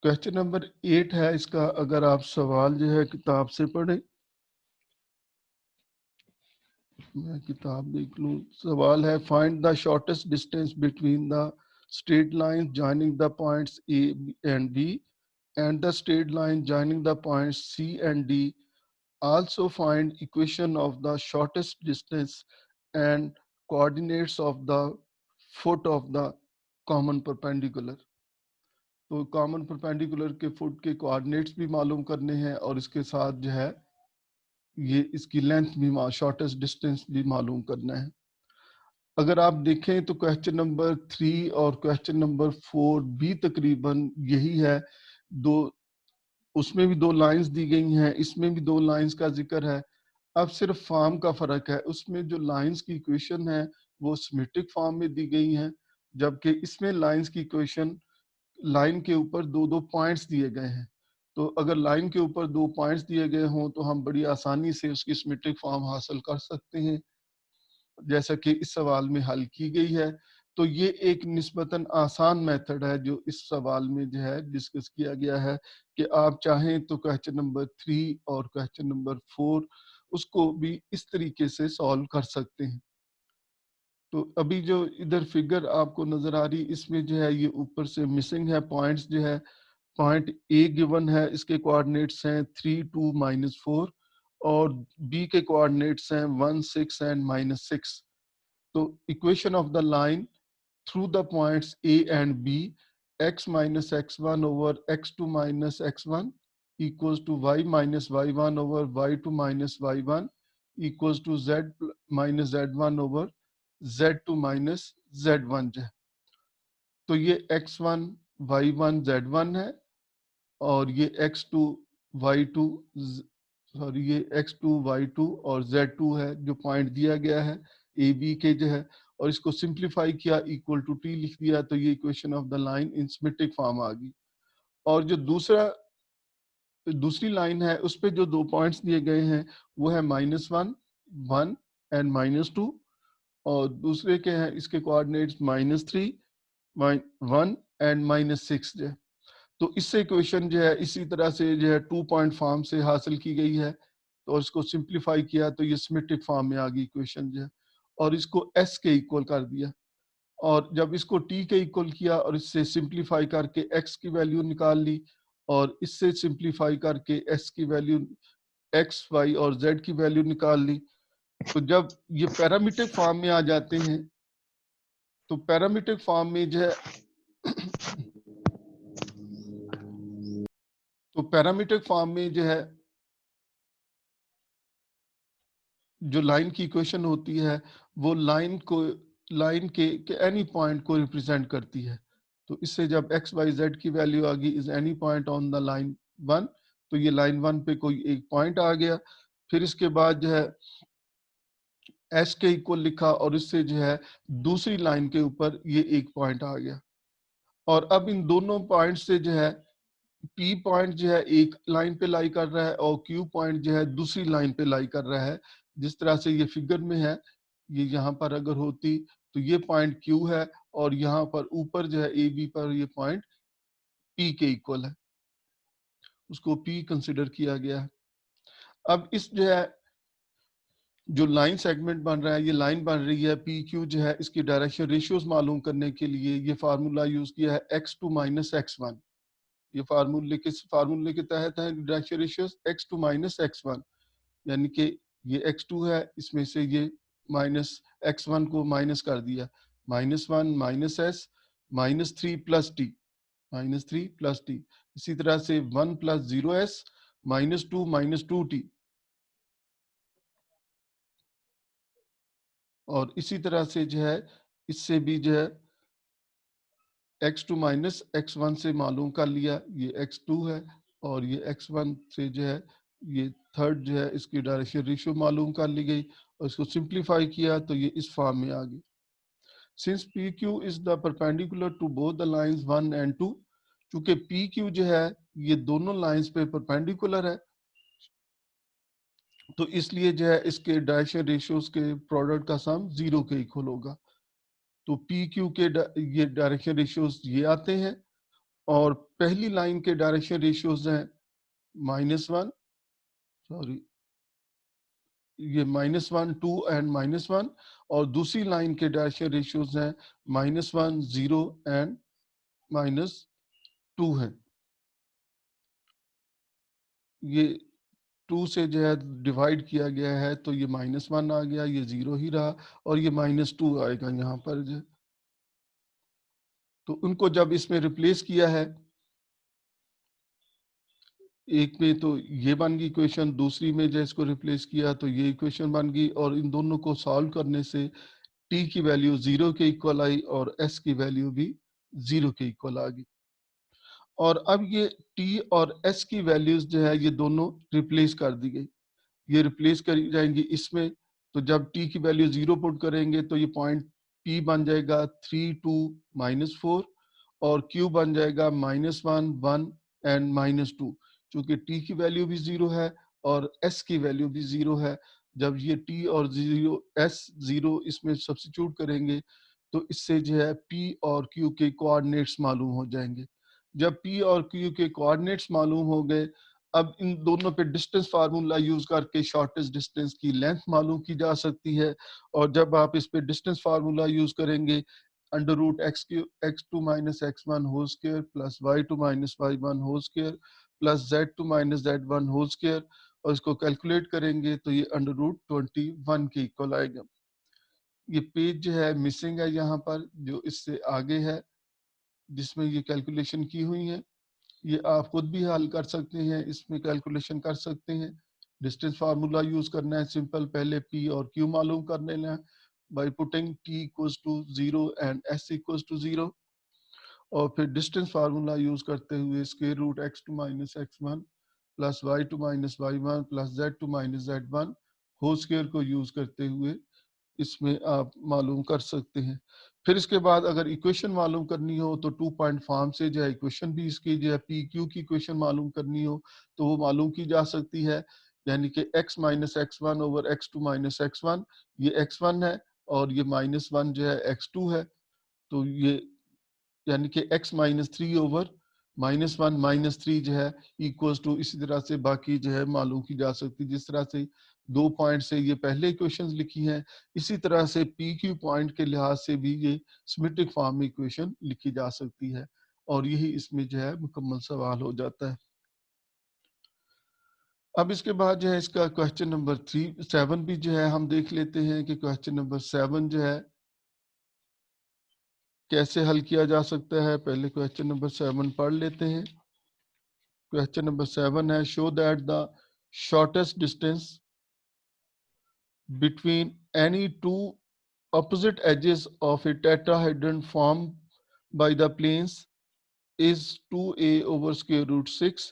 Question number 8 है इसका। अगर आप सवाल जो है किताब से पढ़ें, मैं किताब देख लूं। सवाल है find the shortest distance between the straight line joining the points A and B and the straight line joining the points C and D. Also find equation of the shortest distance and coordinates of the foot of the common perpendicular. तो common perpendicular के foot के coordinates भी मालूम करने हैं और इसके साथ जो है ये इसकी लेंथ भी शॉर्टेस्ट डिस्टेंस भी मालूम करना है। अगर आप देखें तो क्वेश्चन नंबर 3 और क्वेश्चन नंबर 4 भी तकरीबन यही है। दो उसमें भी दो लाइंस दी गई हैं, इसमें भी दो लाइंस का जिक्र है। अब सिर्फ फॉर्म का फर्क है। उसमें जो लाइंस की इक्वेशन है वो सिमेट्रिक फॉर्म में दी गई हैं, जबकि इसमें लाइंस की इक्वेशन लाइन के ऊपर दो दो पॉइंट्स दिए गए हैं। तो अगर लाइन के ऊपर दो पॉइंट्स दिए गए हों तो हम बड़ी आसानी से उसकी सिमेट्रिक फॉर्म हासिल कर सकते हैं, जैसा कि इस सवाल में हल की गई है। तो ये एक निस्बतन आसान मेथड है जो इस सवाल में जो है डिस्कस किया गया है कि आप चाहें तो क्वेश्चन नंबर 3 और क्वेश्चन नंबर 4 उसको भी इस तरीके से सॉल्व कर सकते हैं। तो अभी जो इधर फिगर आपको नजर आ रही, इसमें जो है ये ऊपर से मिसिंग है पॉइंट्स जो है। पॉइंट ए गिवन है, इसके कोऑर्डिनेट्स हैं 3 2 -4 और बी के कोऑर्डिनेट्स हैं 1 6 एंड -6। तो equation of the line through the points A and B, x minus x1 over x2 minus x1 equals to y minus y1 over y2 minus y1 equals to z minus z1 over z2 minus z1 है। तो ये x1 y1 z1 है और ये x2 y2 sorry ये x2 y2 और z2 है जो पॉइंट दिया गया है ए बी के जो है, और इसको सिंप्लीफाई किया इक्वल टू टी लिख दिया तो ये equation of the line in symmetric form आ गई। और जो दूसरी लाइन है उस पे जो दो पॉइंट्स दिए गए हैं वो है -1 1 एंड -2 और दूसरे के हैं इसके कोऑर्डिनेट्स -3 1 एंड -6 जो है। तो इससे इक्वेशन जो है इसी तरह से जो है 2 पॉइंट फॉर्म से हासिल की गई है। तो इसको सिंप्लीफाई किया तो ये सिमेट्रिक फॉर्म में आ गई इक्वेशन जो है, और इसको एस के इक्वल कर दिया। और जब इसको टी के इक्वल किया और इससे सिंप्लीफाई करके एक्स की वैल्यू निकाल ली और इससे सिंप्लीफाई करके एस की वैल्यू एक्स वाई और जेड की वैल्यू निकाल ली। तो जब ये पैरामीट्रिक फॉर्म में आ जाते हैं तो पैरामीट्रिक फॉर्म में जो है तो पैरामीट्रिक फॉर्म में जो है जो लाइन की इक्वेशन होती है वो लाइन के एनी पॉइंट को रिप्रेजेंट करती है। तो इससे जब एक्स वाई जेड की वैल्यू आ गई is any point on the line 1, तो ये लाइन 1 पे कोई एक पॉइंट आ गया। फिर इसके बाद जो है एस के इक्वल लिखा और इससे जो है दूसरी लाइन के ऊपर ये एक पॉइंट आ गया। और अब इन दोनों पॉइंट से जो है पी पॉइंट जो है एक लाइन पे लाई कर रहा है और क्यू पॉइंट जो है दूसरी लाइन पे लाई कर रहा है। जिस तरह से ये फिगर में है, ये यहाँ पर अगर होती तो ये पॉइंट क्यू है और यहाँ पर ऊपर जो है ए बी पर ये पॉइंट पी के इक्वल है, उसको पी कंसिडर किया गया है। अब इस जो है जो लाइन सेगमेंट बन रहा है, ये लाइन बन रही है पी क्यू जो है, इसकी डायरेक्शन रेशियोज मालूम करने के लिए ये फार्मूला यूज किया है x2 माइनस x1। ये फार्मूले के तहत है direction ratios x2 minus x1, यानी कि ये x2 है, इसमें से ये माइनस x1 को माइनस कर दिया, -1 minus s -3 plus T -3 plus T. इसी तरह से 1 प्लस 0s -2 टी। और इसी तरह से जो है इससे भी जो है x2 माइनस x1 से मालूम कर लिया, ये x2 है और ये x1 से जो है ये थर्ड जो है इसकी डायरेक्शन रेशियो मालूम कर ली गई और इसको सिंप्लीफाई किया तो ये इस फॉर्म में आ गई। Since PQ is the perpendicular to both the lines 1 and 2, चूंकि PQ जो है ये दोनों लाइंस पे परपेंडिकुलर है तो इसलिए जो है इसके डायरेक्शन रेशियोज के प्रोडक्ट का सम 0 के इक्वल होगा। तो PQ के ये डायरेक्शन रेशियोज ये आते हैं और पहली लाइन के डायरेक्शन रेशियोज हैं -1, सॉरी ये -1, 2 एंड -1, और दूसरी लाइन के डायरेक्शन रेशियोज हैं -1, 0 एंड -2 है। ये 2 से जो है डिवाइड किया गया है तो ये -1 आ गया, ये 0 ही रहा, और ये -2 आएगा यहाँ पर जो। तो उनको जब इसमें रिप्लेस किया है, एक में तो ये बन गई इक्वेशन, दूसरी में जो इसको रिप्लेस किया तो ये इक्वेशन बन गई, और इन दोनों को सॉल्व करने से t की वैल्यू 0 के इक्वल आई और s की वैल्यू भी 0 के इक्वल आ गई। और अब ये t और s की वैल्यूज जो है ये दोनों रिप्लेस कर दी गई, ये रिप्लेस करी जाएंगी इसमें। तो जब t की वैल्यू 0 पुट करेंगे तो ये पॉइंट p बन जाएगा 3, 2, -4, और q बन जाएगा -1, 1 एंड -2। चूंकि t की वैल्यू भी 0 है और s की वैल्यू भी 0 है, जब ये t और 0 s 0 इसमें सब्स्टिट्यूट करेंगे तो इससे जो है p और q के कोऑर्डिनेट्स मालूम हो जाएंगे। जब p और q के कोऑर्डिनेट्स मालूम हो गए, अब इन दोनों पे डिस्टेंस फार्मूला यूज करके शॉर्टेस्ट डिस्टेंस की लेंथ मालूम की जा सकती है। और जब आप इस पे डिस्टेंस फार्मूला यूज करेंगे, under root x2 minus x1 whole square plus y2 minus y1 whole square plus z2 minus z1 whole square, और इसको कैलकुलेट करेंगे तो ये अंडर रूट 21 के इक्वल आएगा। ये पेज जो है मिसिंग है यहाँ पर, जो इससे आगे है जिसमें ये कैलकुलेशन की हुई है। ये आप खुद भी हल कर सकते हैं, इसमें कैलकुलेशन कर सकते हैं। डिस्टेंस फार्मूला यूज करना है सिंपल, पहले p और q मालूम कर लेना है by putting t equals to 0 and s equals to 0, और फिर डिस्टेंस फार्मूला यूज करते हुए square root x2 minus x1 plus y2 minus y1 plus z2 minus z1 whole square को यूज करते हुए इसमें आप मालूम कर सकते हैं। फिर इसके बाद अगर इक्वेशन मालूम करनी हो तो 2 पॉइंट फॉर्म से जो है इक्वेशन भी इसकी जो है पी क्यू की इक्वेशन मालूम करनी हो तो वो मालूम की जा सकती है। यानी कि x minus x1 over x2 minus x1, ये x1 है, और ये -1 जो है x2 है। तो ये यानी कि x माइनस 3 ओवर -1 -3 जो है इक्वल्स टू, इसी तरह से बाकी जो है मालूम की जा सकती है। जिस तरह से 2 पॉइंट से ये पहले इक्वेशंस लिखी हैं, इसी तरह से पी क्यू पॉइंट के लिहाज से भी ये सिमेट्रिक फॉर्म में इक्वेशन लिखी जा सकती है, और यही इसमें जो है मुकम्मल सवाल हो जाता है। अब इसके बाद जो है इसका क्वेश्चन नंबर 7 भी जो है हम देख लेते हैं कि क्वेश्चन नंबर 7 जो है कैसे हल किया जा सकता है। पहले क्वेश्चन नंबर 7 पढ़ लेते हैं। क्वेश्चन नंबर 7 है, show that the shortest distance between any two opposite edges of a tetrahedron formed by the planes is 2a over square root 6,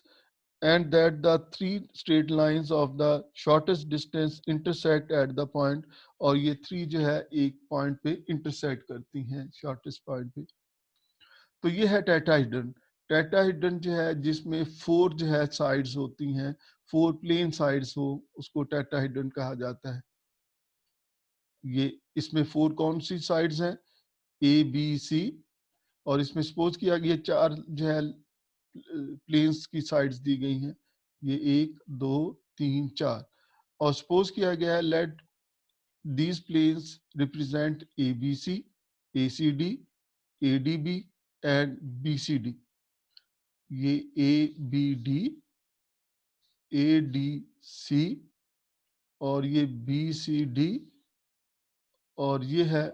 and that the three straight lines of the shortest distance intersect at the point, और ये 3 जो है एक point पे intersect करती हैं shortest point पे। तो ये है टेट्राहेड्रन। टेट्राहेड्रन जो है जिसमें 4 जो है साइड्स होती हैं, 4 प्लेन साइड्स हो, उसको टेट्राहेड्रन कहा जाता है। ये इसमें 4 कौन सी साइड्स हैं, ए बी सी, और इसमें सपोज किया गया 4 जो है प्लेन्स की साइड्स दी गई हैं, ये 1 2 3 4, और सपोज किया गया है let these planes represent A B C, A C D, A D B and B C D. ये A B D, A D C, और ये बी सी डी, और ये है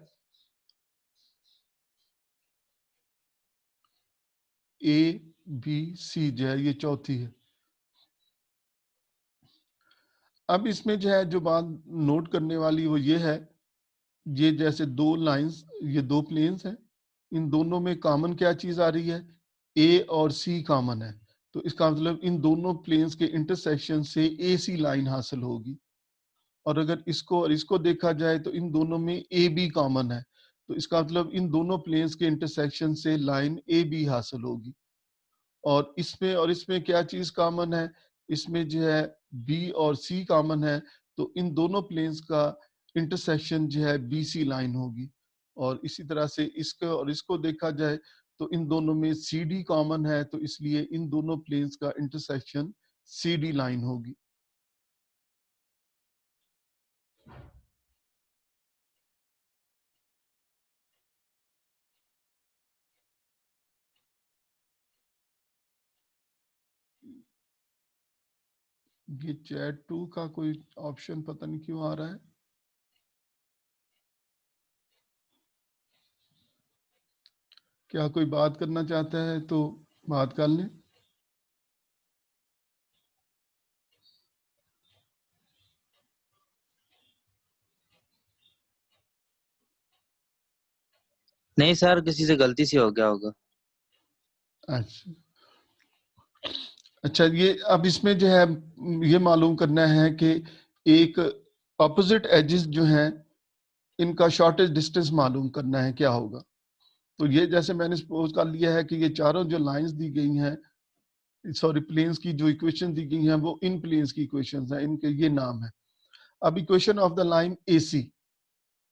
ए बी सी जो है ये चौथी है। अब इसमें जो है जो बात नोट करने वाली वो ये है, ये जैसे 2 लाइंस, ये 2 प्लेन्स हैं, इन दोनों में कॉमन क्या चीज आ रही है, ए और सी कॉमन है। तो इसका मतलब इन दोनों प्लेन्स के इंटरसेक्शन से ए सी लाइन हासिल होगी। और अगर इसको और इसको देखा जाए तो इन दोनों में ए बी कॉमन है, तो इसका मतलब इन दोनों प्लेन्स के इंटरसेक्शन से लाइन ए बी हासिल होगी। और इसमें क्या चीज कॉमन है, इसमें जो है बी और सी कॉमन है, तो इन दोनों प्लेन्स का इंटरसेक्शन जो है बी सी लाइन होगी। और इसी तरह से इसको और इसको देखा जाए तो इन दोनों में सी डी कॉमन है, तो इसलिए इन दोनों प्लेन्स का इंटरसेक्शन सी डी लाइन होगी। ये चैट 2 का कोई ऑप्शन पता नहीं क्यों आ रहा है। क्या कोई बात करना चाहता है तो बात कर लें। नहीं सर, किसी से गलती से हो गया होगा। अच्छा अच्छा, ये अब इसमें जो है ये मालूम करना है कि एक ऑपोजिट एजेस जो हैं इनका शॉर्टेज डिस्टेंस मालूम करना है, क्या होगा। तो ये जैसे मैंने सपोज कर लिया है कि ये चारों जो लाइंस दी गई हैं, सॉरी प्लेन्स की जो इक्वेशन दी गई हैं वो इन प्लेन्स की इक्वेशंस हैं, इनके ये नाम है। अब equation of the line AC,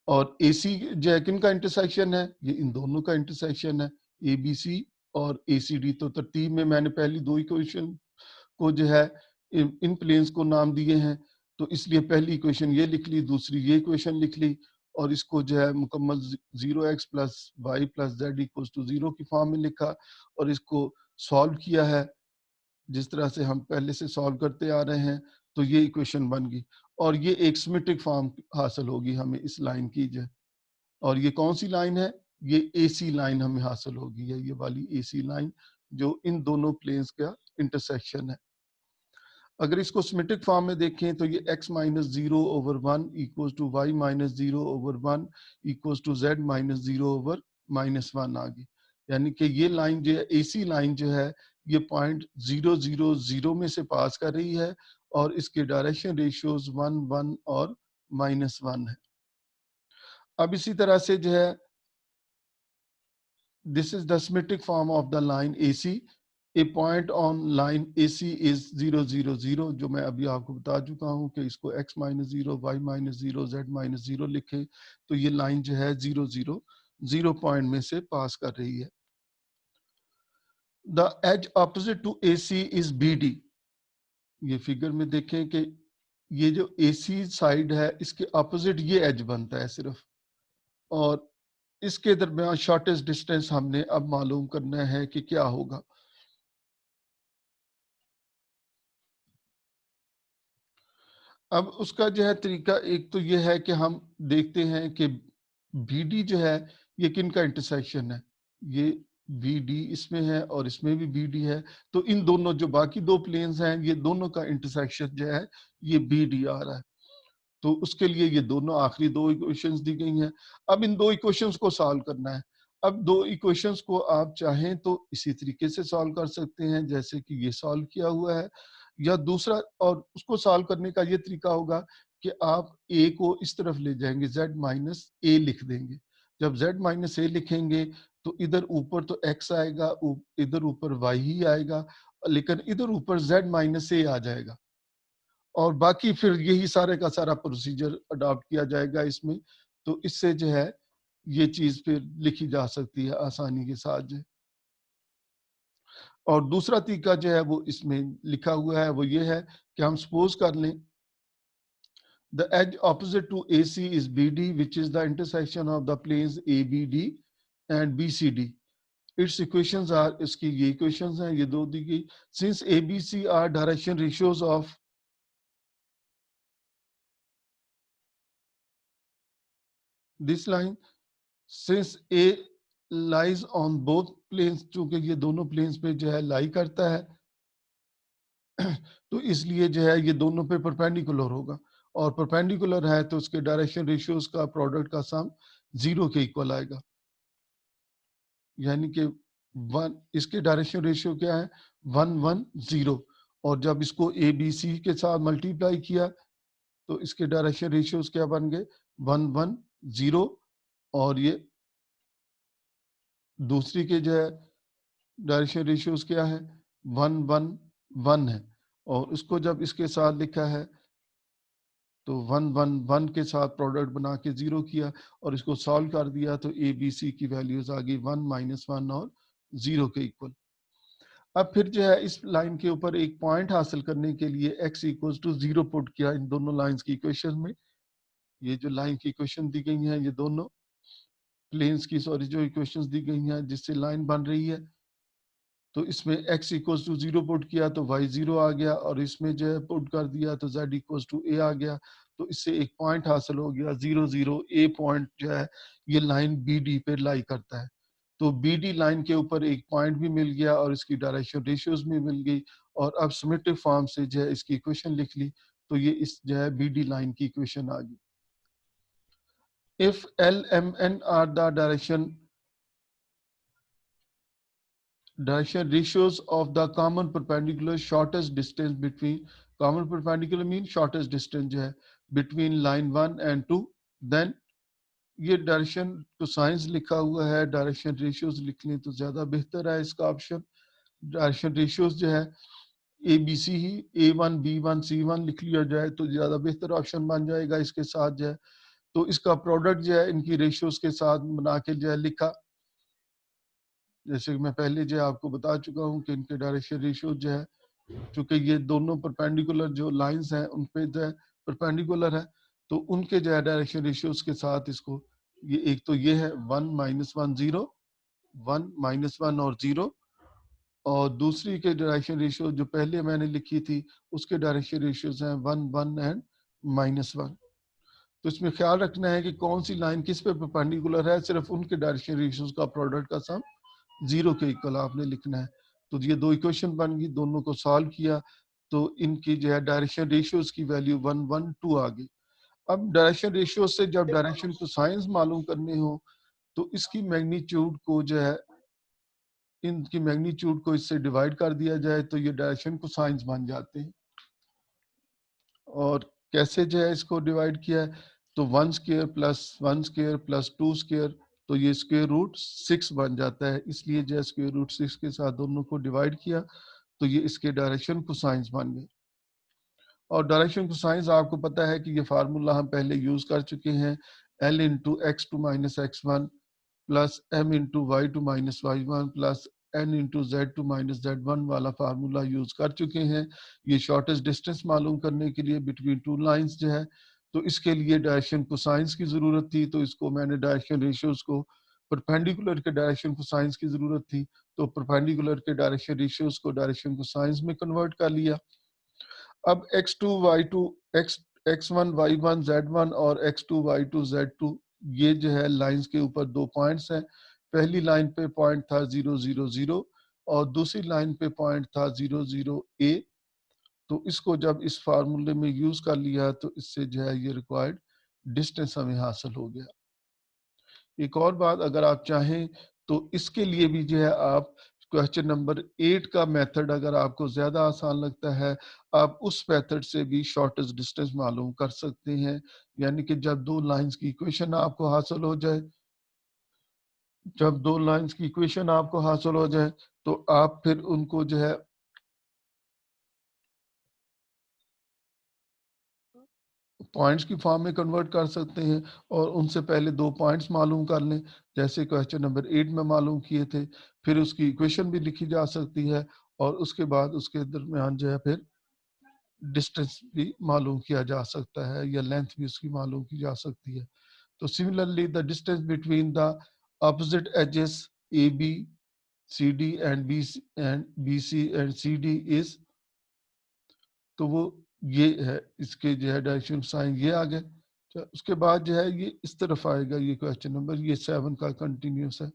और AC जो है किन का इंटरसेक्शन है, ये इन दोनों का इंटरसेक्शन है, ABC और ACD। तो तरतीब में मैंने पहली दो इक्वेशन को जो है इन प्लेन्स को नाम दिए हैं, तो इसलिए पहली इक्वेशन ये लिख ली, दूसरी ये इक्वेशन लिख ली, और इसको जो है मुकम्मल 0x + y + z = 0 की फॉर्म में लिखा, और इसको सॉल्व किया है जिस तरह से हम पहले से सॉल्व करते आ रहे हैं, तो ये इक्वेशन बन गई, और ये एक सिमेट्रिक फॉर्म हासिल होगी हमें इस लाइन की जो। और ये कौन सी लाइन है, ये AC लाइन हमें हासिल होगी, ये वाली AC लाइन जो इन दोनों प्लेन्स का इंटरसेक्शन है। अगर इसको सिमेट्रिक फॉर्म में देखें तो ये x - 0/1 = y - 0/1 = z - 0/-1 आ गई। यानी कि ये लाइन जो है AC लाइन जो है ये पॉइंट 0 0 0 में से पास कर रही है, और इसके डायरेक्शन रेशियोज 1 1 और -1 है। अब इसी तरह से जो है this is the symmetric form of the line AC. A point on line AC is 0 0 0, जो मैं अभी आपको बता चुका हूं कि इसको x - 0, y - 0, z - 0 लिखे, तो ये लाइन जो है 0 0 0 पॉइंट में से पास कर रही है। The edge opposite to AC is BD। ये फिगर में देखें कि ये जो AC साइड है इसके अपोजिट ये एज बनता है सिर्फ, और इसके दरमियान शॉर्टेस्ट डिस्टेंस हमने अब मालूम करना है कि क्या होगा। अब उसका जो है तरीका एक तो ये है कि हम देखते हैं कि BD जो है ये किन का इंटरसेक्शन है, ये BD इसमें है और इसमें भी BD है, तो इन दोनों जो बाकी दो प्लेन्स हैं ये दोनों का इंटरसेक्शन जो है ये BD आ रहा है। तो उसके लिए ये दोनों आखिरी दो इक्वेशंस दी गई हैं। अब इन दो इक्वेशंस को सॉल्व करना है। अब दो इक्वेशंस को आप चाहें तो इसी तरीके से सॉल्व कर सकते हैं जैसे कि ये सॉल्व किया हुआ है, या दूसरा और उसको सॉल्व करने का ये तरीका होगा कि आप a को इस तरफ ले जाएंगे, z माइनस a लिख देंगे। जब z माइनस a लिखेंगे तो इधर ऊपर तो x आएगा, इधर ऊपर y ही आएगा, लेकिन इधर ऊपर z माइनस a आ जाएगा, और बाकी फिर यही सारे का सारा प्रोसीजर अडॉप्ट किया जाएगा इसमें। तो इससे जो है ये चीज फिर लिखी जा सकती है आसानी के साथ जो। और दूसरा तरीका जो है वो इसमें लिखा हुआ है वो ये है कि हम सपोज कर लें the edge opposite to AC is BD which is the intersection of the planes ABD and BCD। Its equations are, इसकी ये इक्वेशंस हैं, ये दो दी गई। Since ABC are direction ratios of this line, since A lies on both planes, चूंकि ये दोनों प्लेन्स पे जो है लाई करता है तो इसलिए जो है ये दोनों पे परपेंडिकुलर होगा, और परपेंडिकुलर है तो उसके डायरेक्शन रेशियोज का प्रोडक्ट का सम 0 के इक्वल आएगा। यानी कि 1, इसके डायरेक्शन रेशियो क्या है 1 1 0, और जब इसको ABC के साथ मल्टीप्लाई किया तो इसके डायरेक्शन रेशियोज क्या बन गए 1 1 0, और ये दूसरी के जो है डायरेक्शन रेशियोज क्या है 1 1 1 है, और उसको जब इसके साथ लिखा है तो 1 1 1 के साथ प्रोडक्ट बना के 0 किया और इसको सॉल्व कर दिया तो ABC की वैल्यूज आ गई 1 - 1 और 0 के इक्वल। अब फिर जो है इस लाइन के ऊपर एक पॉइंट हासिल करने के लिए x इक्वल्स टू 0 पुट किया इन दोनों लाइंस की इक्वेशन में। ये जो लाइन की इक्वेशन दी गई है, ये दोनों प्लेन्स की सॉरी जो इक्वेशंस दी गई हैं जिससे लाइन बन रही है, तो इसमें x इक्वल्स टू 0 पुट किया तो y 0 आ गया, और इसमें जो है पुट कर दिया तो z इक्वल्स टू a आ गया। तो इससे एक पॉइंट हासिल हो गया 0 0 a पॉइंट जो है ये लाइन BD पे लाई करता है। तो BD लाइन के ऊपर एक पॉइंट भी मिल गया और इसकी डायरेक्शन रेशियोज भी मिल गई, और अब सिमेट्रिक फॉर्म से जो है इसकी इक्वेशन लिख ली, तो ये इस जो है BD लाइन की इक्वेशन आ गई। If L M N are the direction ratios of the common perpendicular shortest distance between common perpendicular mean shortest distance जो है between line 1 and 2, then ये डायरेक्शन को साइंस लिखा हुआ है, डायरेक्शन रेशियोज लिख लें तो ज्यादा बेहतर है इसका ऑप्शन। डायरेक्शन रेशियोज जो है ABC ही A1 B1 C1 लिख लिया जाए तो ज्यादा बेहतर ऑप्शन बन जाएगा इसके साथ जो है। तो इसका प्रोडक्ट जो है इनकी रेशियोज के साथ बना के जो है लिखा, जैसे कि मैं पहले जो आपको बता चुका हूँ कि इनके डायरेक्शन रेशियो जो है, चूंकि ये दोनों परपेंडिकुलर जो लाइंस हैं उन पे जो है परपेंडिकुलर है, तो उनके जो है डायरेक्शन रेशियोज के साथ इसको, ये एक तो ये है 1 -1 0 1 -1 और 0, और दूसरी के डायरेक्शन रेशियो जो पहले मैंने लिखी थी उसके डायरेक्शन रेशियोज हैं 1 1 एंड -1। तो इसमें ख्याल रखना है कि कौन सी लाइन किस पे परपेंडिकुलर है, सिर्फ उनके डायरेक्शन रेशियोज का प्रोडक्ट का सम 0 के इक्वल आपने लिखना है। तो ये दो इक्वेशन बन गई, दोनों को सॉल्व किया तो इनकी जो है डायरेक्शन रेशियोज की वैल्यू 1 1 2 आ गई। अब डायरेक्शन रेशियो से जब डायरेक्शन को साइंस मालूम करने हो तो इसकी मैग्नीट्यूड को जो है इनकी मैग्नीट्यूड को इससे डिवाइड कर दिया जाए तो ये डायरेक्शन को साइंस बन जाते हैं। और कैसे जो है इसको डिवाइड किया है, तो 1 square plus 1 square plus 2 square, तो ये स्क्वायर रूट 6 बन जाता है, इसलिए जो है स्क्वायर रूट 6 के साथ दोनों को डिवाइड किया तो ये इसके डायरेक्शन को साइंस बन गए। और डायरेक्शन को साइंस आपको पता है कि ये फार्मूला हम पहले यूज कर चुके हैं, L into x two minus x one plus M into y two minus y one plus N into z two minus z one वाला फार्मूला यूज कर चुके हैं। ये शॉर्टेस्ट डिस्टेंस मालूम करने के लिए बिटवीन टू लाइंस जो है, तो इसके लिए डायरेक्शन को साइंस की जरूरत थी, तो इसको मैंने डायरेक्शन रेशियोज को परपेंडिकुलर के डायरेक्शन को साइंस की जरूरत थी, तो परपेंडिकुलर के डायरेक्शन रेशियोज को डायरेक्शन को साइंस में कन्वर्ट कर लिया। अब x2 y2 x x1 y1 z1 और x2 y2 z2, ये जो है लाइंस के ऊपर दो पॉइंट्स हैं। पहली लाइन पे पॉइंट था 0 0 0 और दूसरी लाइन पे पॉइंट था 0 0 a। तो इसको जब इस फार्मूले में यूज कर लिया तो इससे जो है ये रिक्वायर्ड डिस्टेंस हमें हासिल हो गया। एक और बात, अगर आप चाहें तो इसके लिए भी जो है आप क्वेश्चन नंबर 8 का मेथड अगर आपको ज्यादा आसान लगता है, आप उस मेथड से भी शॉर्टेस्ट डिस्टेंस मालूम कर सकते हैं। यानी कि जब दो लाइंस की इक्वेशन आपको हासिल हो जाए, जब दो लाइंस की इक्वेशन आपको हासिल हो जाए तो आप फिर उनको जो है पॉइंट्स की फॉर्म में कन्वर्ट कर सकते हैं, और उनसे पहले दो पॉइंट्स मालूम कर लें जैसे क्वेश्चन नंबर 8 में मालूम किए थे, फिर उसकी इक्वेशन भी लिखी जा सकती है, और उसके बाद उसके दरमियान जो है फिर डिस्टेंस भी मालूम किया जा सकता है या लेंथ भी उसकी मालूम की जा सकती है। तो similarly the distance between the opposite edges A B C D and B C and C D is, तो वो ये है, इसके जो है डायरेक्शन साइन ये आ गए। तो उसके बाद जो है ये इस तरफ आएगा, ये क्वेश्चन नंबर ये 7 का कंटिन्यूस है,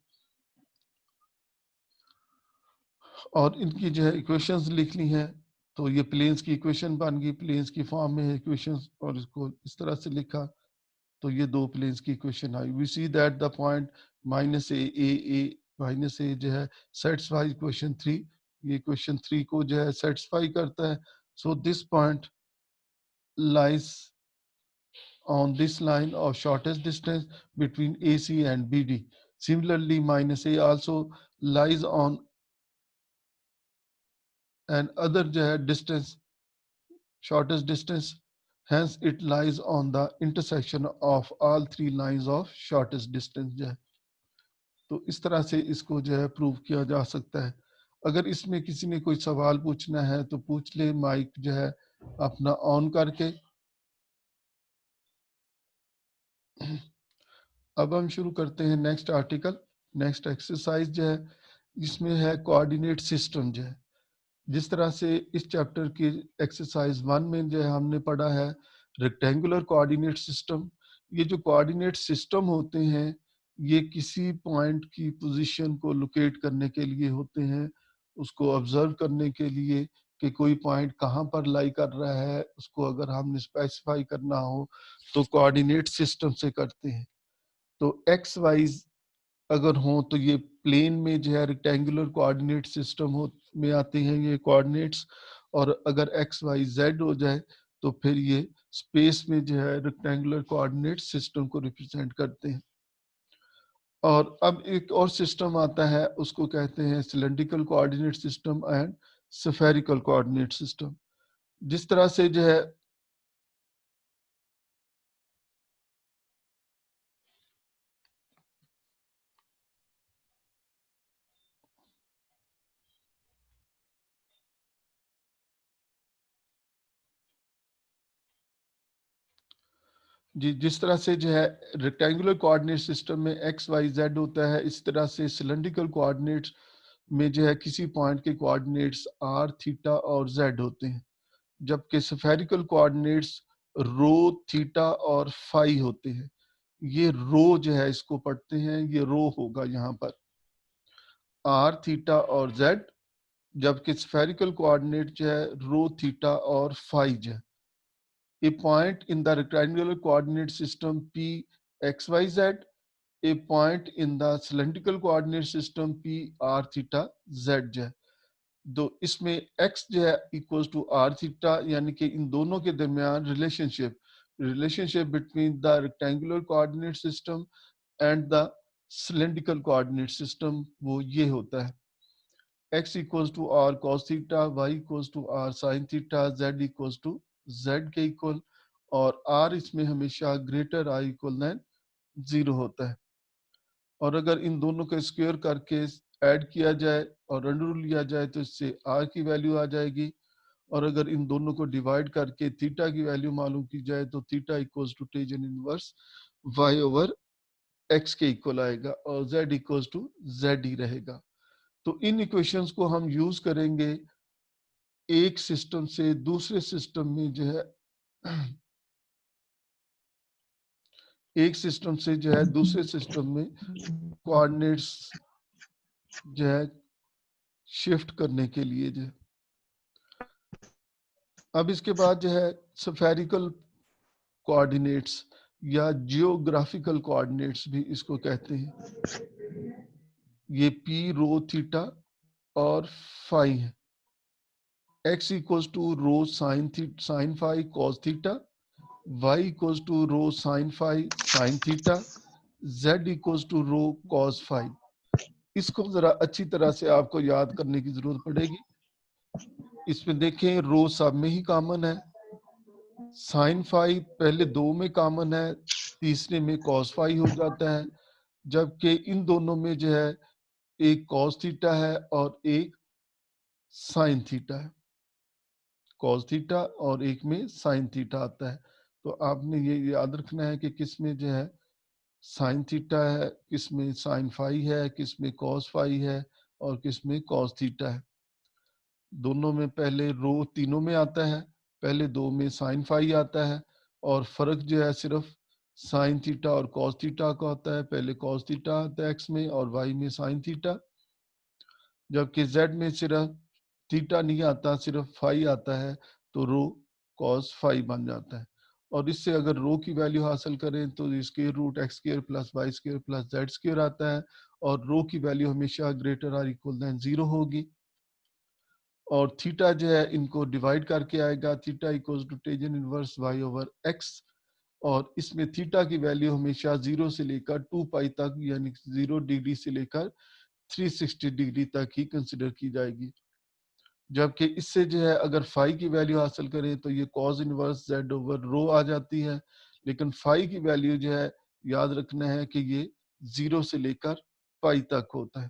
और इनकी जो है इक्वेशंस लिखनी है। तो ये प्लेन्स की इक्वेशन बन गई, प्लेन्स की फॉर्म में है इक्वेशंस, और इसको इस तरह से लिखा तो ये दो प्लेन्स की इक्वेशन आई। We see that the point minus A minus A जो है सेटिस्फाई इक्वेशन 3, ये इक्वेशन 3 को जो है सेटिस्फाई करता है। So this point lies on this line of shortest distance between AC and BD. Similarly, minus A also lies on an other distance, shortest distance. Hence, it lies on the intersection of all three lines of shortest distance. तो इस तरह से इसको जो है prove किया जा सकता है। अगर इसमें किसी ने कोई सवाल पूछना है तो पूछ ले, माइक जो है अपना ऑन करके। अब हम शुरू करते हैं नेक्स्ट आर्टिकल, नेक्स्ट एक्सरसाइज जो है इसमें है कोऑर्डिनेट सिस्टम जो है। जिस तरह से इस चैप्टर की एक्सरसाइज 1 में जो है हमने पढ़ा है रेक्टेंगुलर कोऑर्डिनेट सिस्टम। ये जो कोऑर्डिनेट सिस्टम होते हैं ये किसी पॉइंट की पोजीशन को लोकेट करने के लिए होते हैं, उसको ऑब्जर्व करने के लिए कि कोई पॉइंट कहाँ पर लाई कर रहा है, उसको अगर हमने स्पेसिफाई करना हो तो कोऑर्डिनेट सिस्टम से करते हैं। तो एक्स वाइज अगर हो तो ये प्लेन में जो है रेक्टेंगुलर कोऑर्डिनेट सिस्टम हो में आते हैं ये कोऑर्डिनेट्स, और अगर एक्स वाई जेड हो जाए तो फिर ये स्पेस में जो है रेक्टेंगुलर कोऑर्डिनेट सिस्टम को रिप्रेजेंट करते हैं। और अब एक और सिस्टम आता है उसको कहते हैं cylindrical coordinate system and spherical coordinate system. जिस तरह से जो है जिस तरह से जो है रेक्टेंगुलर कोऑर्डिनेट सिस्टम में एक्स वाई जेड होता है, इस तरह से सिलेंड्रिकल कोऑर्डिनेट्स में जो है किसी पॉइंट के कोऑर्डिनेट्स आर, थीटा और जेड होते हैं, जबकि स्फेरिकल कोऑर्डिनेट्स रो, थीटा और फाई होते हैं। ये रो जो है इसको पढ़ते हैं, ये रो होगा यहाँ पर आर, थीटा और जेड, जबकि स्फेरिकल कोऑर्डिनेट जो है रो, थीटा और फाई जो है। A point in the rectangular coordinate system P x y z, a point in the cylindrical coordinate system P r theta z जो है। तो इसमें x जो है इक्वल्स टू आर थीटा, यानी कि इन दोनों के दरमियान relationship between the rectangular coordinate system and the cylindrical coordinate system वो ये होता है x equals to r cos theta, y equals to r sine theta, z equals to z के इक्वल, और r इसमें हमेशा ग्रेटर i इक्वल देन 0 होता है। और अगर इन दोनों का स्क्वायर करके ऐड किया जाए और अंडर रूट लिया जाए तो इससे r की वैल्यू आ जाएगी, और अगर इन दोनों को डिवाइड करके थीटा की वैल्यू मालूम की जाए तो theta equals to tangent inverse y over x के इक्वल आएगा, और z इक्वल्स टू z ही रहेगा। तो इन इक्वेशंस को हम यूज करेंगे एक सिस्टम से दूसरे सिस्टम में जो है एक सिस्टम से जो है दूसरे सिस्टम में कोऑर्डिनेट्स जो है शिफ्ट करने के लिए जो है। अब इसके बाद जो है स्फेरिकल कोऑर्डिनेट्स या जियोग्राफिकल कोऑर्डिनेट्स भी इसको कहते हैं। ये पी, रो, थीटा और फाई है। x equals to rho sine phi cos theta, y equals to rho sine phi sine theta, z equals to rho cos phi. इसको जरा अच्छी तरह से आपको याद करने की जरूरत पड़ेगी। इसमें देखें रो सब में ही कॉमन है, साइन फाई पहले दो में कॉमन है, तीसरे में कॉस फाई हो जाता है, जबकि इन दोनों में जो है एक कॉस थीटा है और एक साइन थीटा है, कॉस थीटा और एक में साइन थीटा आता है। तो आपने ये याद रखना है कि किस में जो है साइन थीटा है, किस में साइन फाई है, किस में कॉस फाई है और किस में कॉस थीटा है। दोनों में पहले रो तीनों में आता है, पहले दो में साइन फाई आता है, और फर्क जो है सिर्फ साइन थीटा और कॉस थीटा का होता है। पहले कॉस थीटा आता है एक्स में और वाई में साइन थीटा, जबकि जेड में सिर्फ थीटा नहीं आता, सिर्फ फाई आता है, तो रो कॉस फाई बन जाता है। और इससे अगर रो की वैल्यू हासिल करें तो square root x square plus y square plus z square आता है, और रो की वैल्यू हमेशा ग्रेटर आर इक्वल देन 0 होगी। और थीटा जो है इनको डिवाइड करके आएगा, theta equals to tangent inverse y over x, और इसमें थीटा की वैल्यू हमेशा 0 से लेकर 2 पाई तक, यानी 0 डिग्री से लेकर 360 डिग्री तक ही कंसिडर की जाएगी। जबकि इससे जो है अगर फाई की वैल्यू हासिल करें तो ये कॉस इनवर्स जेड ओवर रो आ जाती है, लेकिन फाई की वैल्यू जो है याद रखना है कि ये 0 से लेकर पाई तक होता है।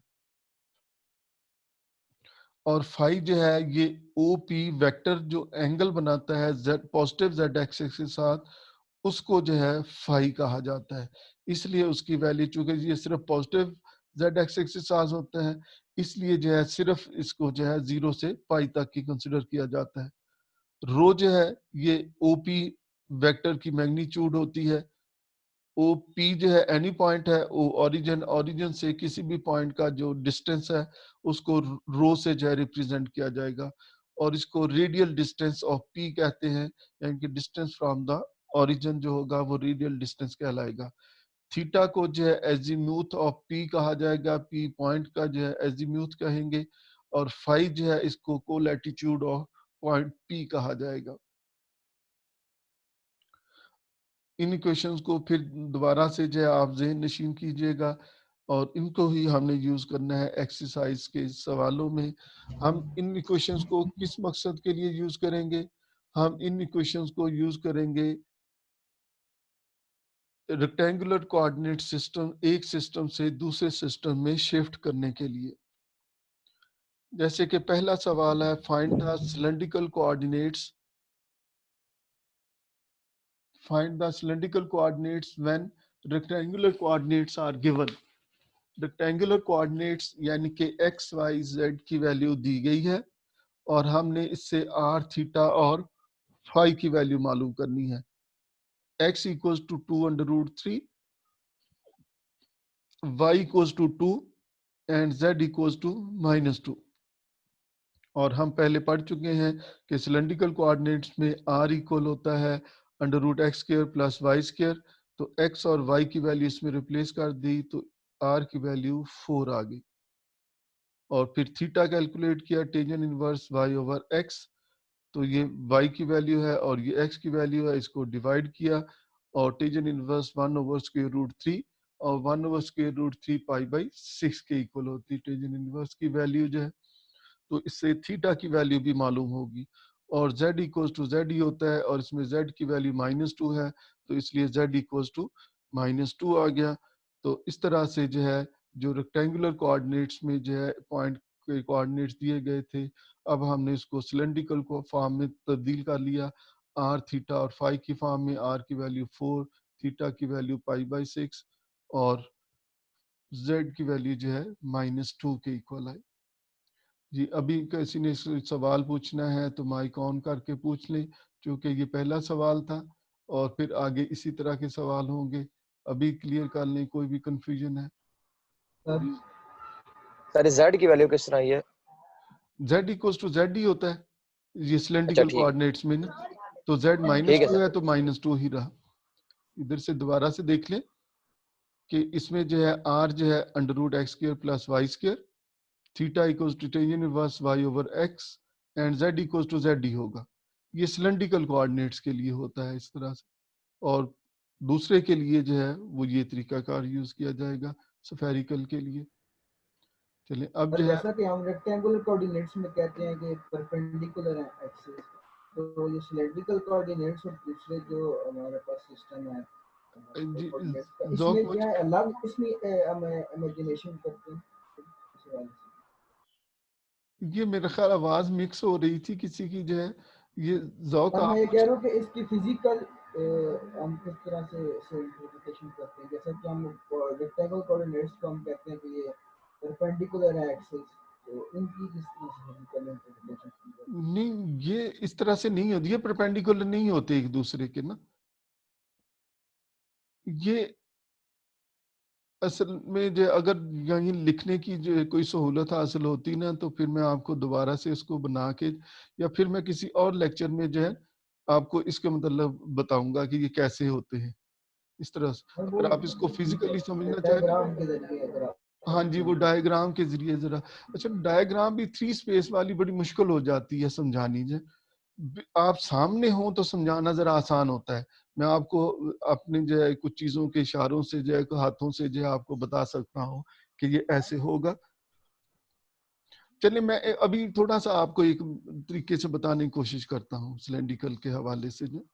और फाई जो है ये ओ पी वेक्टर जो एंगल बनाता है जेड पॉजिटिव जेड एक्सिस के साथ, उसको जो है फाई कहा जाता है। इसलिए उसकी वैल्यू, चूंकि ये सिर्फ पॉजिटिव जेड एक्सिस के साथ होता है, इसलिए जो है सिर्फ इसको जो है 0 से पाई तक की कंसिडर किया जाता है। रो जो है ये ओपी वेक्टर की मैग्नीट्यूड होती है। ओ पी जो है एनी पॉइंट है, वो ओरिजिन से किसी भी पॉइंट का जो डिस्टेंस है उसको रो से जो है रिप्रेजेंट किया जाएगा, और इसको रेडियल डिस्टेंस ऑफ पी कहते हैं, यानी कि डिस्टेंस फ्रॉम द ओरिजिन जो होगा वो रेडियल डिस्टेंस कहलाएगा। थीटा को जो है एजीम्यूथ ऑफ पी कहा जाएगा, पी पॉइंट का जो है एजीम्यूथ कहेंगे, और फाई जो है इसको कोलैटिट्यूड ऑफ पॉइंट पी कहा जाएगा। इन इक्वेशंस को फिर दोबारा से जो है आप ज़हन नशीन कीजिएगा, और इनको ही हमने यूज करना है एक्सरसाइज के सवालों में। हम इन इक्वेशंस को किस मकसद के लिए यूज करेंगे? हम इन इक्वेशंस को यूज करेंगे रेक्टेंगुलर कोऑर्डिनेट सिस्टम, एक सिस्टम से दूसरे सिस्टम में शिफ्ट करने के लिए। जैसे कि पहला सवाल है, find the cylindrical coordinates, find the cylindrical coordinates when rectangular coordinates are given। Rectangular coordinates यानी कि एक्स वाई जेड की वैल्यू दी गई है, और हमने इससे आर थीटा और फाई की वैल्यू मालूम करनी है। X equals to 2√3, y equals to 2 and z equals to -2। और हम पहले पढ़ चुके हैं कि सिलेंड्रिकल कोऑर्डिनेट्स में आर इक्वल होता है √x² प्लस y²। तो x और y की वैल्यू इसमें रिप्लेस कर दी तो r की वैल्यू 4 आ गई। और फिर थीटा कैलकुलेट किया, टेंजेंट इनवर्स y/x। तो ये y की वैल्यू है और ये x की वैल्यू है, इसको डिवाइड किया, और टेंजेंट इनवर्स 1/√3 और 1/√3 π/6 के इक्वल होती है टेंजेंट इनवर्स की वैल्यू जो है। तो इससे थीटा की वैल्यू भी मालूम होगी, और z इक्वल्स टू जेड ही होता है, और इसमें z की वैल्यू -2 है, तो इसलिए z इक्वल्स टू -2 आ गया। तो इस तरह से जो है जो रेक्टेंगुलर कोऑर्डिनेट्स में जो है पॉइंट के कोऑर्डिनेट्स दिए गए थे, अब हमने इसको सिलेंड्रिकल को फॉर्म में तब्दील कर लिया, r थीटा और फाई की फॉर्म में। r की वैल्यू 4, थीटा की वैल्यू π/6, और z की वैल्यू जो है -2 के इक्वल है। जी, अभी किसी ने सवाल पूछना है तो माइक ऑन करके पूछ लें, क्योंकि ये पहला सवाल था, और फिर आगे इसी तरह के सवाल होंगे। अभी क्लियर कर लें, कोई भी कंफ्यूजन है? सर जेड की वैल्यू किस तरह आई है? z इक्वल्स टू जेड ही होता है ये अच्छा सिलेंड्रिकल ठीक कोऑर्डिनेट्स में ना, तो z ठीक है -2 है सर। तो -2 ही रहा। इधर से दोबारा से देख लें कि इसमें जो है r जो है √x² plus y², theta equals to tangent inverse y/x, and z equals to z ही होगा। ये सिलेंड्रिकल कोऑर्डिनेट्स के लिए होता है इस तरह से, और दूसरे के लिए जो है वो ये तरीकाकार यूज किया जाएगा स्फेरिकल के लिए। चलिए अब जो है, जैसा कि हम रेक्टेंगुलर कोऑर्डिनेट्स में कहते हैं कि परपेंडिकुलर है एक्सिस, तो ये सिलेंड्रिकल कोऑर्डिनेट्स और दूसरे जो हमारे पास सिस्टम है कोऑर्डिनेट्स का, इसमें ज़ौक क्या है अलग, इसमें हम इमेजिनेशन करते हैं इस वाले से। ये मेरा ख्याल आवाज मिक्स हो रही थी किसी की जो है, ये ज़ौक मैं ये आप कह रहा हूँ कि इसकी फिजिकल हम किस तरह से इंटरप्रिटेशन करते हैं। जैसा कि हम रेक्टेंगल कोऑर्डिनेट्स को हम कहते हैं कि ये परपेंडिकुलर है एक्सिस, तो इनकी किस तरह से फिजिकल इंटरप्रिटेशन की जाती है? नहीं, ये इस तरह से नहीं होती, ये परपेंडिकुलर नहीं होते एक दूसरे के ना। ये असल में जो अगर यहीं लिखने की जो कोई सहूलत हासिल होती ना, तो फिर मैं आपको दोबारा से इसको बना के, या फिर मैं किसी और लेक्चर में जो है आपको इसके मतलब बताऊंगा कि ये कैसे होते हैं इस तरह से। और वो अगर आप इसको फिजिकली समझना चाहें तो डायग्राम के जरिए अगर आप हाँ जी, वो डायग्राम के जरिए जरा। अच्छा, डायग्राम भी 3 स्पेस वाली बड़ी मुश्किल हो जाती है समझानी जो। आप सामने हो तो समझाना जरा आसान होता है। मैं आपको अपने जो है कुछ चीजों के इशारों से जो है, हाथों से जो है आपको बता सकता हूँ कि ये ऐसे होगा। चलिए मैं अभी थोड़ा सा आपको एक तरीके से बताने की कोशिश करता हूँ सिलेंड्रिकल के हवाले से जो।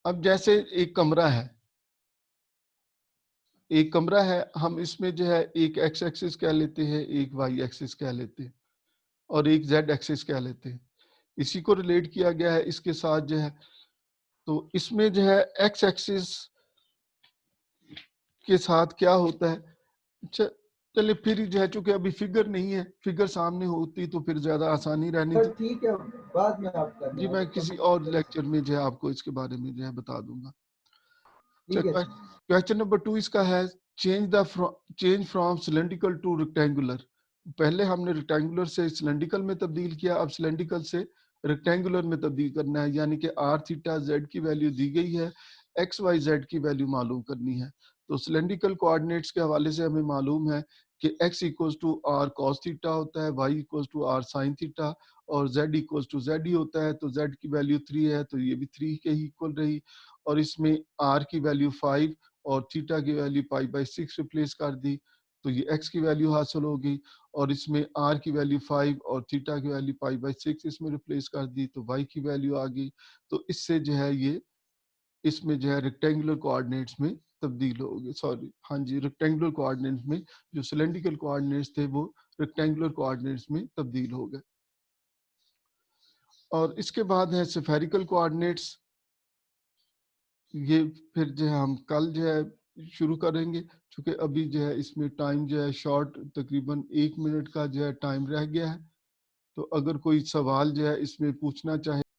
अब जैसे एक कमरा है, एक कमरा है, हम इसमें जो है एक एक्स एक्सिस कह लेते हैं, एक वाई एक्सिस कह लेते हैं और एक जेड एक्सिस कह लेते हैं। इसी को रिलेट किया गया है इसके साथ जो है। तो इसमें जो है एक्स एक्सिस के साथ क्या होता है, चलिए फिर जो है, चूंकि अभी फिगर नहीं है, फिगर सामने होती तो फिर ज्यादा आसानी रहनी सर थी। ठीक है, बाद में आप कर जी लें, मैं अभी किसी कंप्यूटर और की तरफ लेक्चर में जो है आपको इसके बारे में जो है बता दूंगा। ठीक है सर। क्वेश्चन नंबर 2 इसका है, change from cylindrical two rectangular. पहले हमने रेक्टेंगुलर से सिलेंड्रिकल में तब्दील किया, अब सिलेंड्रिकल से रेक्टेंगुलर में तब्दील करना है, यानी कि आर थीटा जेड की वैल्यू दी गई है, एक्स वाई जेड की वैल्यू मालूम करनी है। तो सिलेंड्रिकल कोऑर्डिनेट्स के हवाले से हमें मालूम है कि x equals to r cos theta होता है, y equals to r sine theta और जेड इक्वल्स टू जेड ही होता है। तो जेड की वैल्यू 3 है तो ये भी 3 के ही इक्वल रही, और इसमें आर की वैल्यू 5 और थीटा की वैल्यू पाई/6 रिप्लेस कर दी, तो ये एक्स की वैल्यू हासिल हो गई। और इसमें आर की वैल्यू 5 और थीटा की वैल्यू पाई/6 इसमें रिप्लेस कर दी, तो वाई की वैल्यू आ गई। तो इससे जो है ये इसमें जो है रेक्टेंगुलर कोऑर्डिनेट्स में तब्दील हो गए, सॉरी हाँ जी, रेक्टेंगुलर कोऑर्डिनेट्स में जो सिलेंड्रिकल कोऑर्डिनेट्स थे वो रेक्टेंगुलर कोऑर्डिनेट्स में तब्दील हो गए। और इसके बाद है स्फेरिकल कोऑर्डिनेट्स। ये फिर जो है हम कल जो है शुरू करेंगे, क्योंकि अभी जो है इसमें टाइम जो है शॉर्ट, तकरीबन 1 मिनट का जो है टाइम रह गया है। तो अगर कोई सवाल जो है इसमें पूछना चाहे